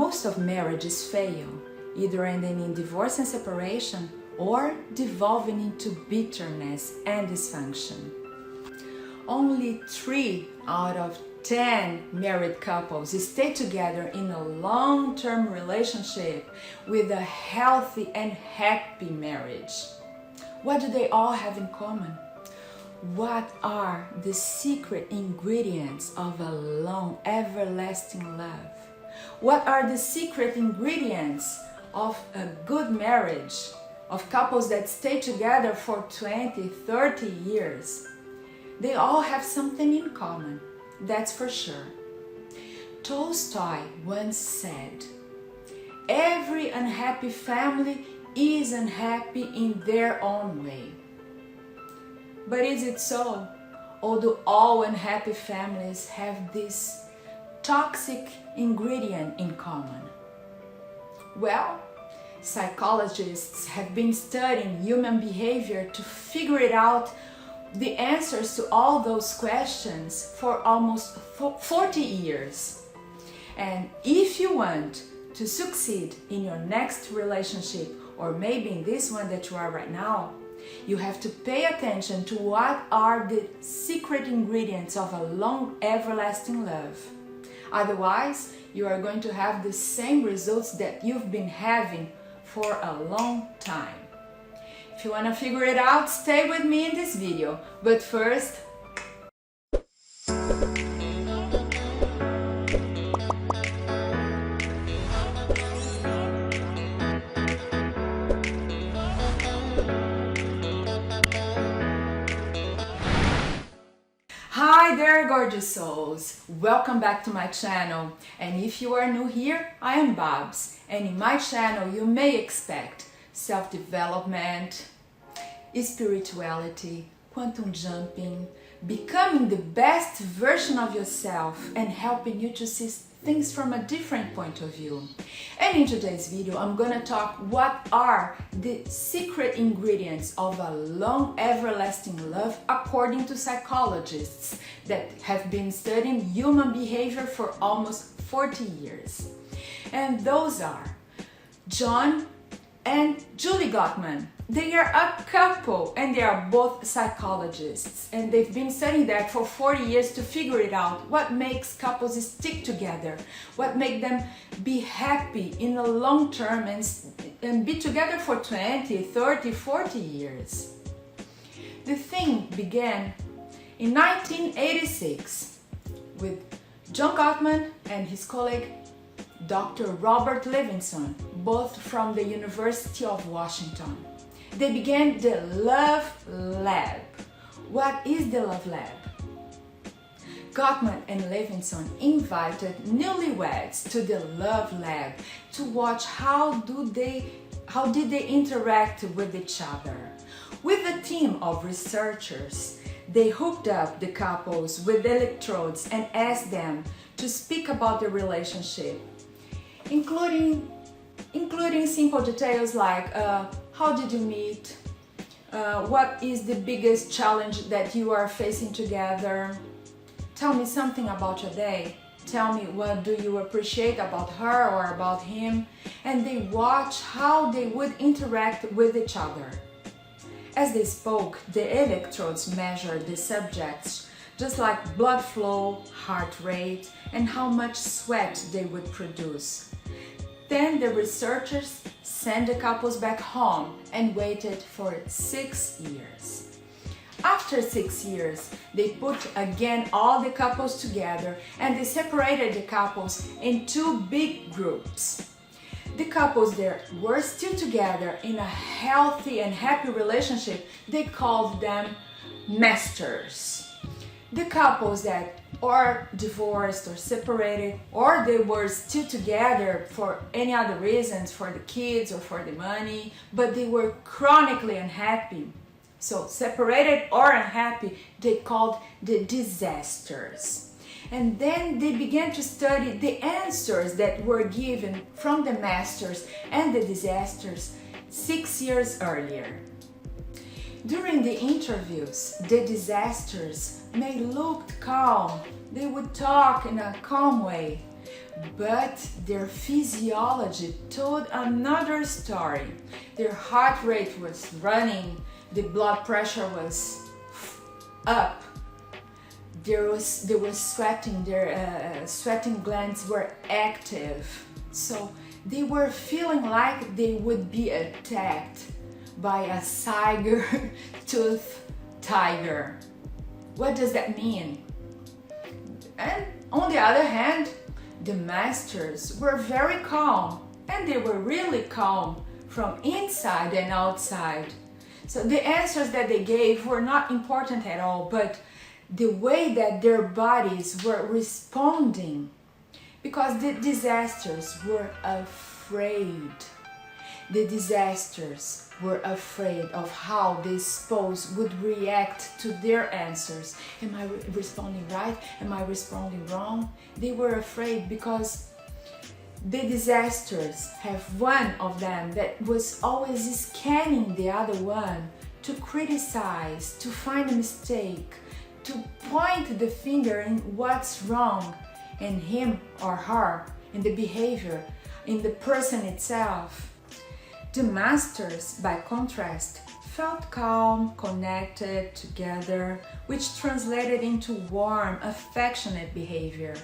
Most of marriages fail, either ending in divorce and separation or devolving into bitterness and dysfunction. Only 3 out of 10 married couples stay together in a long-term relationship with a healthy and happy marriage. What do they all have in common? What are the secret ingredients of a long, everlasting love? What are the secret ingredients of a good marriage, of couples that stay together for 20, 30 years? They all have something in common, that's for sure. Tolstoy once said, "Every unhappy family is unhappy in their own way." But is it so? Or do all unhappy families have this toxic ingredient in common? Well, psychologists have been studying human behavior to figure it out, the answers to all those questions for almost 40 years. And if you want to succeed in your next relationship, or maybe in this one that you are right now, you have to pay attention to what are the secret ingredients of a long, everlasting love. Otherwise, you are going to have the same results that you've been having for a long time. If you want to figure it out, stay with me in this video. But first, hi there, gorgeous souls! Welcome back to my channel. And if you are new here, I am Babs. And in my channel, you may expect self-development, spirituality, quantum jumping, becoming the best version of yourself, and helping you to see things from a different point of view. And in today's video, I'm gonna talk what are the secret ingredients of a long, everlasting love according to psychologists that have been studying human behavior for almost 40 years. And those are John and Julie Gottman. They are a couple and they are both psychologists, and they've been studying that for 40 years to figure it out, what makes couples stick together, what makes them be happy in the long term and be together for 20, 30, 40 years. The thing began in 1986 with John Gottman and his colleague Dr. Robert Levinson, both from the University of Washington. They began the Love Lab. What is the Love Lab? Gottman and Levinson invited newlyweds to the Love Lab to watch how did they interact with each other. With a team of researchers, they hooked up the couples with electrodes and asked them to speak about their relationship, including simple details like how did you meet, what is the biggest challenge that you are facing together, tell me something about your day, tell me what do you appreciate about her or about him, and they watch how they would interact with each other. As they spoke, the electrodes measured the subjects, just like blood flow, heart rate, and how much sweat they would produce. Then the researchers sent the couples back home and waited for 6 years. After 6 years, they put again all the couples together and they separated the couples in 2 big groups. The couples that were still together in a healthy and happy relationship, they called them masters. The couples that are divorced or separated, or they were still together for any other reasons, for the kids or for the money, but they were chronically unhappy, so separated or unhappy, they called the disasters. And then they began to study the answers that were given from the masters and the disasters 6 years earlier. During the interviews, the disasters may look calm. They would talk in a calm way. But their physiology told another story. Their heart rate was running, the blood pressure was up, they were sweating, their sweating glands were active. So they were feeling like they would be attacked by a saber-toothed tiger. What does that mean? And on the other hand, the masters were very calm, and they were really calm from inside and outside. So the answers that they gave were not important at all, but the way that their bodies were responding, because the disasters were afraid. The disasters were afraid of how the spouse would react to their answers. Am I responding right? Am I responding wrong? They were afraid because the disasters have one of them that was always scanning the other one to criticize, to find a mistake, to point the finger in what's wrong in him or her, in the behavior, in the person itself. The masters, by contrast, felt calm, connected, together, which translated into warm, affectionate behavior,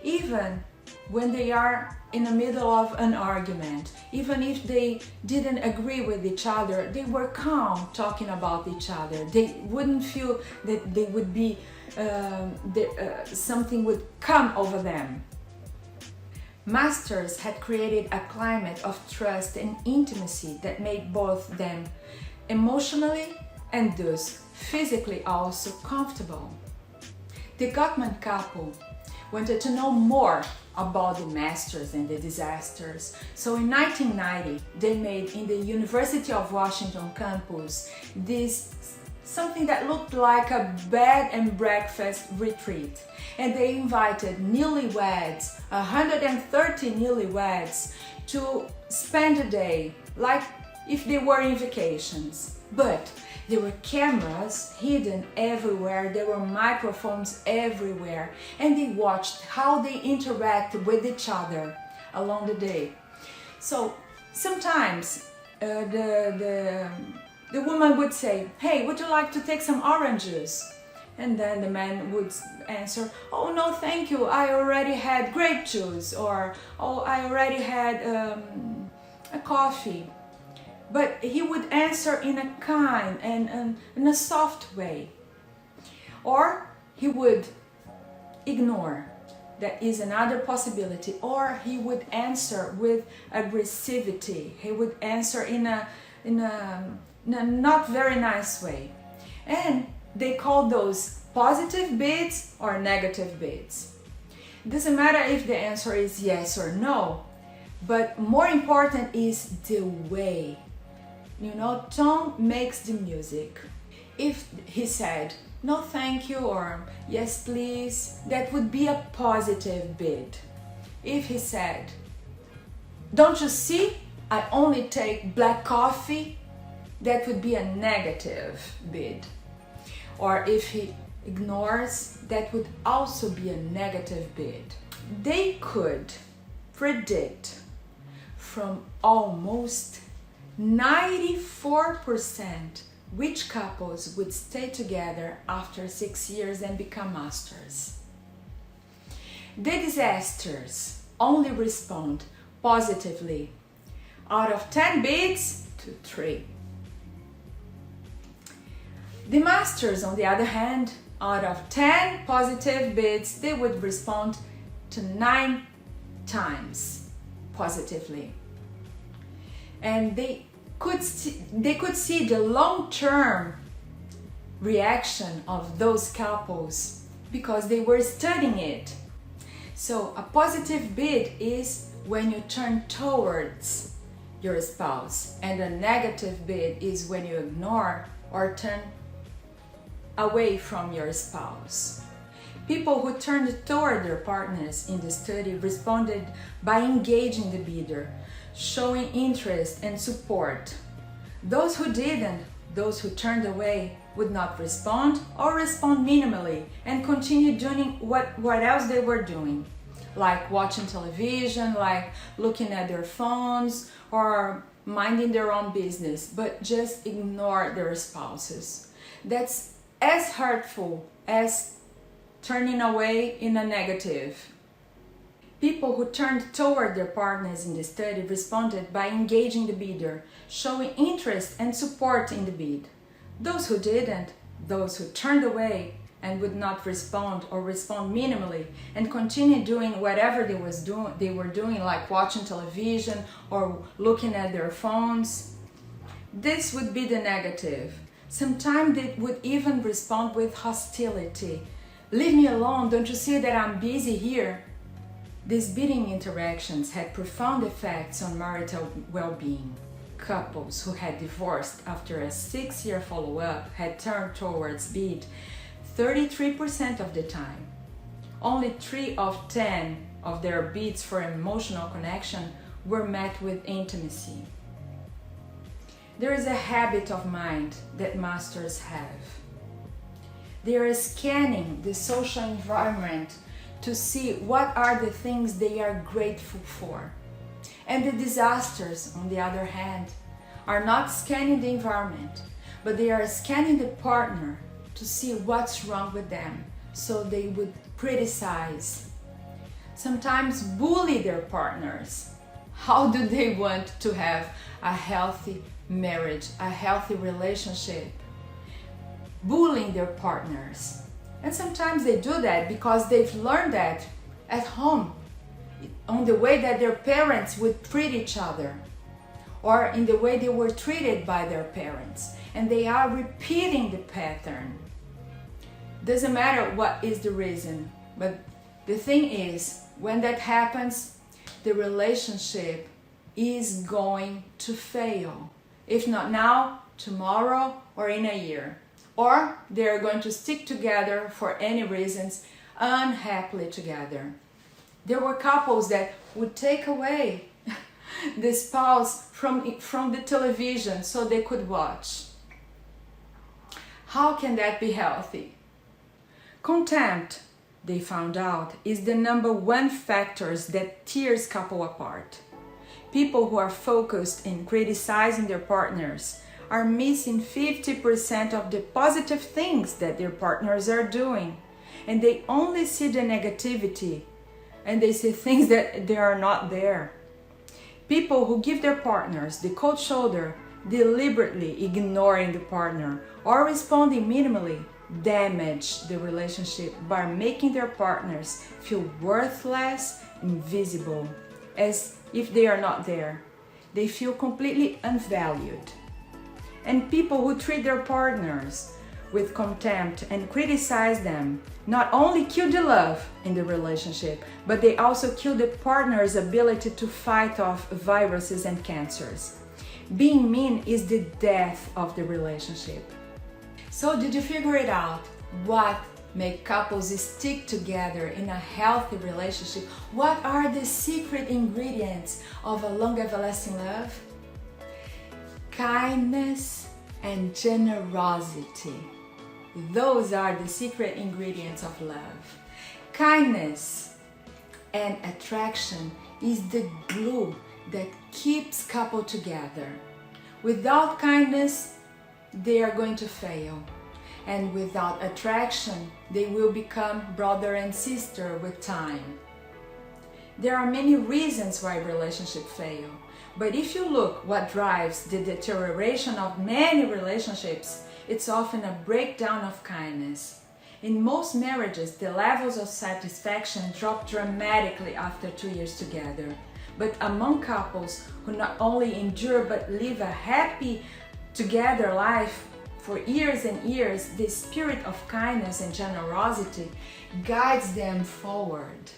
even when they are in the middle of an argument. Even if they didn't agree with each other, they were calm talking about each other. They wouldn't feel that they would be something would come over them. Masters had created a climate of trust and intimacy that made both them emotionally and thus physically also comfortable. The Gottman couple wanted to know more about the masters and the disasters. So in 1990, they made in the University of Washington campus something that looked like a bed and breakfast retreat. And they invited newlyweds, 130 newlyweds, to spend a day like if they were in vacations. But there were cameras hidden everywhere, there were microphones everywhere, and they watched how they interacted with each other along the day. So sometimes the woman would say, "Hey, would you like to take some orange juice?" And then the man would answer, "Oh no, thank you, I already had grape juice," or "Oh, I already had a coffee." But he would answer in a kind and in a soft way. Or he would ignore. That is another possibility. Or he would answer with aggressivity. He would answer in a not very nice way. And they call those positive bids or negative bids. It doesn't matter if the answer is yes or no, but more important is the way. You know, tone makes the music. If he said, "No thank you," or "Yes please," that would be a positive bid. If he said, "Don't you see, I only take black coffee," that would be a negative bid. Or if he ignores, that would also be a negative bid. They could predict from almost 94% which couples would stay together after 6 years and become masters. The disasters only respond positively. Out of 10 bids, to 3. The masters, on the other hand, out of 10 positive bids, they would respond to 9 times positively. And they could see the long-term reaction of those couples because they were studying it. So a positive bid is when you turn towards your spouse, and a negative bid is when you ignore or turn away from your spouse. People who turned toward their partners in the study responded by engaging the bidder, showing interest and support. Those who didn't, those who turned away, would not respond or respond minimally and continue doing what else they were doing. like watching television, like looking at their phones, or minding their own business, but just ignore their spouses. That's as hurtful as turning away in a negative. People who turned toward their partners in the study responded by engaging the bidder, showing interest and support in the bid. Those who didn't, those who turned away and would not respond or respond minimally and continue doing whatever they were doing, like watching television or looking at their phones, this would be the negative. Sometimes they would even respond with hostility. Leave me alone, don't you see that I'm busy here? These bidding interactions had profound effects on marital well-being. Couples who had divorced after a 6-year follow-up had turned towards bid 33% of the time. Only 3 of 10 of their bids for emotional connection were met with intimacy. There is a habit of mind that masters have. They are scanning the social environment to see what are the things they are grateful for. And the disasters, on the other hand, are not scanning the environment, but they are scanning the partner to see what's wrong with them, so they would criticize, sometimes bully their partners. How do they want to have a healthy marriage, a healthy relationship? Bullying their partners. And sometimes they do that because they've learned that at home, on the way that their parents would treat each other, or in the way they were treated by their parents, and they are repeating the pattern. Doesn't matter what is the reason, but the thing is, when that happens, the relationship is going to fail. If not now, tomorrow, or in a year. Or they are going to stick together for any reasons, unhappily together. There were couples that would take away the spouse from the television so they could watch. How can that be healthy? Contempt, they found out, is the #1 factor that tears couples apart. People who are focused in criticizing their partners are missing 50% of the positive things that their partners are doing. And they only see the negativity, and they see things that they are not there. People who give their partners the cold shoulder, deliberately ignoring the partner or responding minimally, damage the relationship by making their partners feel worthless, invisible, as if they are not there. They feel completely unvalued. And people who treat their partners with contempt and criticize them not only kill the love in the relationship, but they also kill the partner's ability to fight off viruses and cancers. Being mean is the death of the relationship. So did you figure it out? What makes couples stick together in a healthy relationship? What are the secret ingredients of a long everlasting love? Kindness and generosity. Those are the secret ingredients of love. Kindness and attraction is the glue that keeps couples together. Without kindness, they are going to fail. And without attraction, they will become brother and sister with time. There are many reasons why relationships fail. But if you look what drives the deterioration of many relationships, it's often a breakdown of kindness. In most marriages, the levels of satisfaction drop dramatically after 2 years together. But among couples who not only endure but live a happy together life for years and years, the spirit of kindness and generosity guides them forward.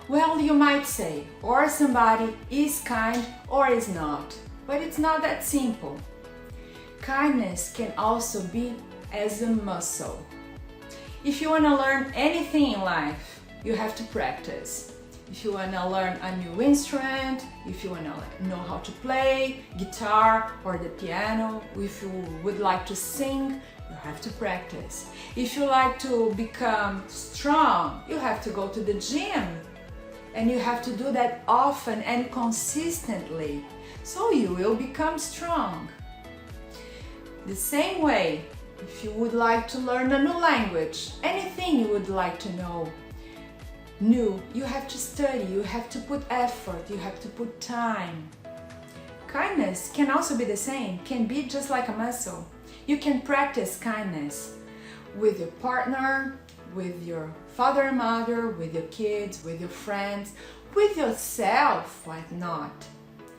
Well, you might say, or somebody is kind or is not, but it's not that simple. Kindness can also be as a muscle. If you want to learn anything in life, you have to practice. If you want to learn a new instrument, if you want to know how to play guitar or the piano, if you would like to sing, you have to practice. If you like to become strong, you have to go to the gym. And you have to do that often and consistently, so you will become strong. The same way, if you would like to learn a new language, anything you would like to know new, you have to study, you have to put effort, you have to put time. Kindness can also be the same, can be just like a muscle. You can practice kindness with your partner, with your father and mother, with your kids, with your friends, with yourself, why not?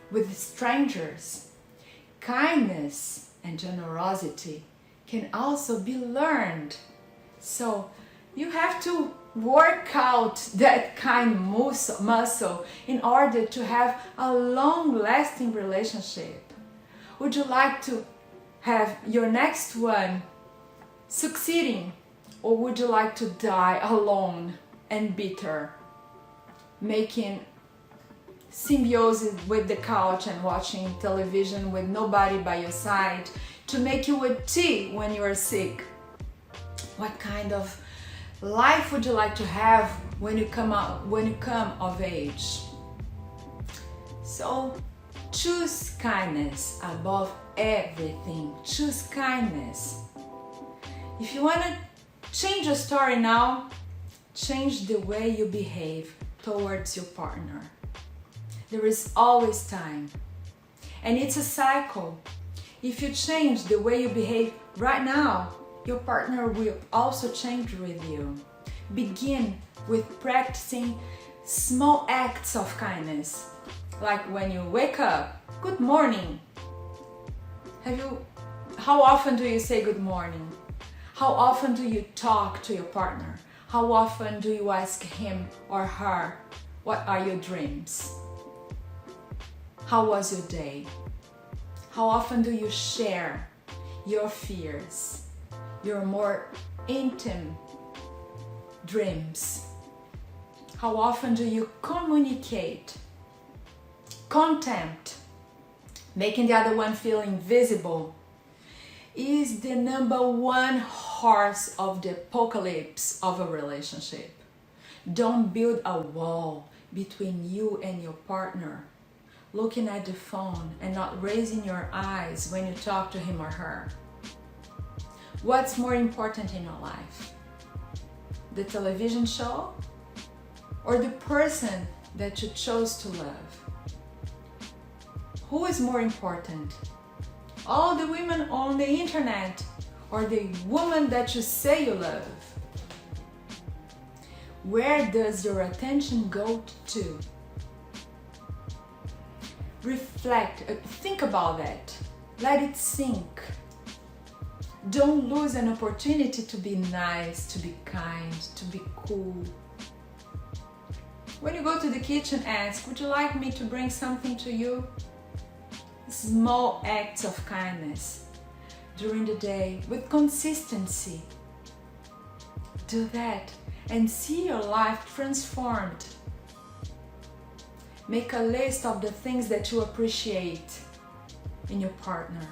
With strangers. Kindness and generosity can also be learned. So you have to work out that kind muscle in order to have a long-lasting relationship. Would you like to have your next one succeeding, or would you like to die alone and bitter, making symbiosis with the couch and watching television with nobody by your side to make you a tea when you are sick? What kind of life would you like to have when you come of age? So choose kindness above everything. Choose kindness. If you want to change your story now, change the way you behave towards your partner. There is always time, and it's a cycle. If you change the way you behave right now, your partner will also change with you. Begin with practicing small acts of kindness, like when you wake up, good morning. How often do you say good morning? How often do you talk to your partner? How often do you ask him or her, what are your dreams? How was your day? How often do you share your fears, your more intimate dreams? How often do you communicate? Contempt, making the other one feel invisible, is the number one horse of the apocalypse of a relationship. Don't build a wall between you and your partner, looking at the phone and not raising your eyes when you talk to him or her. What's more important in your life? The television show or the person that you chose to love? Who is more important? All the women on the internet or the woman that you say you love? Where does your attention go to? Reflect, think about that. Let it sink. Don't lose an opportunity to be nice, to be kind, to be cool. When you go to the kitchen, ask, would you like me to bring something to you? Small acts of kindness during the day with consistency. Do that and see your life transformed. Make a list of the things that you appreciate in your partner.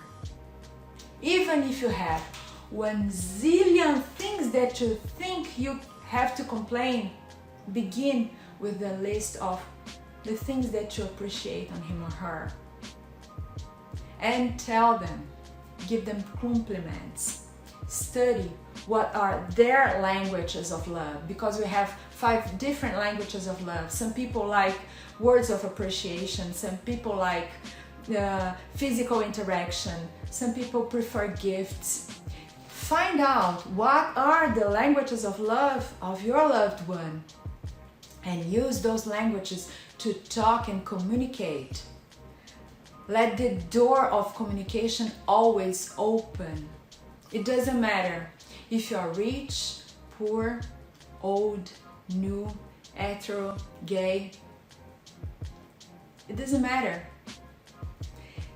Even if you have 1 zillion things that you think you have to complain, begin with the list of the things that you appreciate on him or her. And tell them, give them compliments. Study what are their languages of love, because we have 5 different languages of love. Some people like words of appreciation, some people like physical interaction, some people prefer gifts. Find out what are the languages of love of your loved one and use those languages to talk and communicate. Let the door of communication always open. It doesn't matter if you are rich, poor, old, new, hetero, gay. It doesn't matter.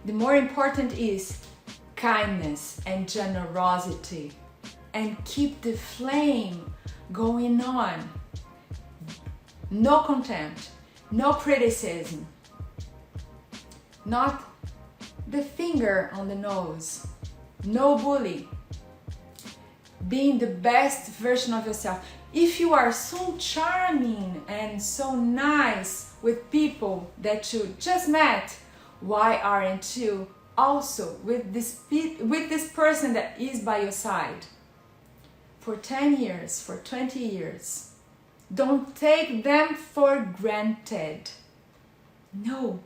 The more important is kindness and generosity, and keep the flame going on. No contempt, no criticism, not the finger on the nose, no bully. being the best version of yourself. If you are so charming and so nice with people that you just met, why aren't you also with this person that is by your side for 10 years, for 20 years? Don't take them for granted. No.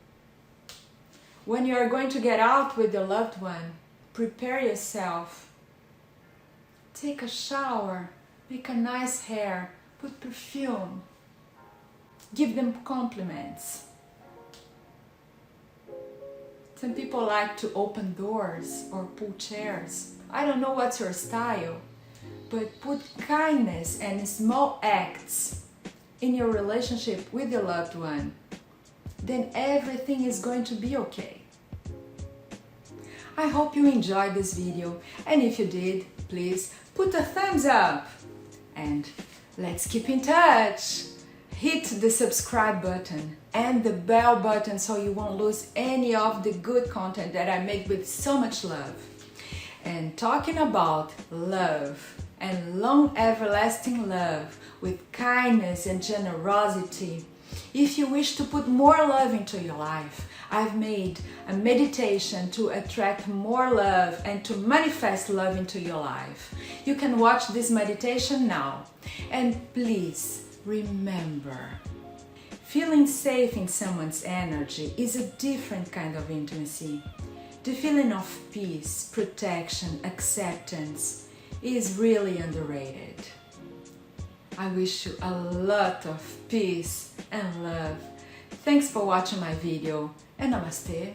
When you are going to get out with your loved one, prepare yourself. Take a shower, make a nice hair, put perfume, give them compliments. Some people like to open doors or pull chairs. I don't know what's your style, but put kindness and small acts in your relationship with your loved one. Then everything is going to be okay. I hope you enjoyed this video, and if you did, please put a thumbs up. And let's keep in touch. Hit the subscribe button and the bell button so you won't lose any of the good content that I make with so much love. And talking about love and long everlasting love with kindness and generosity, if you wish to put more love into your life, I've made a meditation to attract more love and to manifest love into your life. You can watch this meditation now. And please remember, feeling safe in someone's energy is a different kind of intimacy. The feeling of peace, protection, acceptance is really underrated. I wish you a lot of peace and love. Thanks for watching my video, and namaste.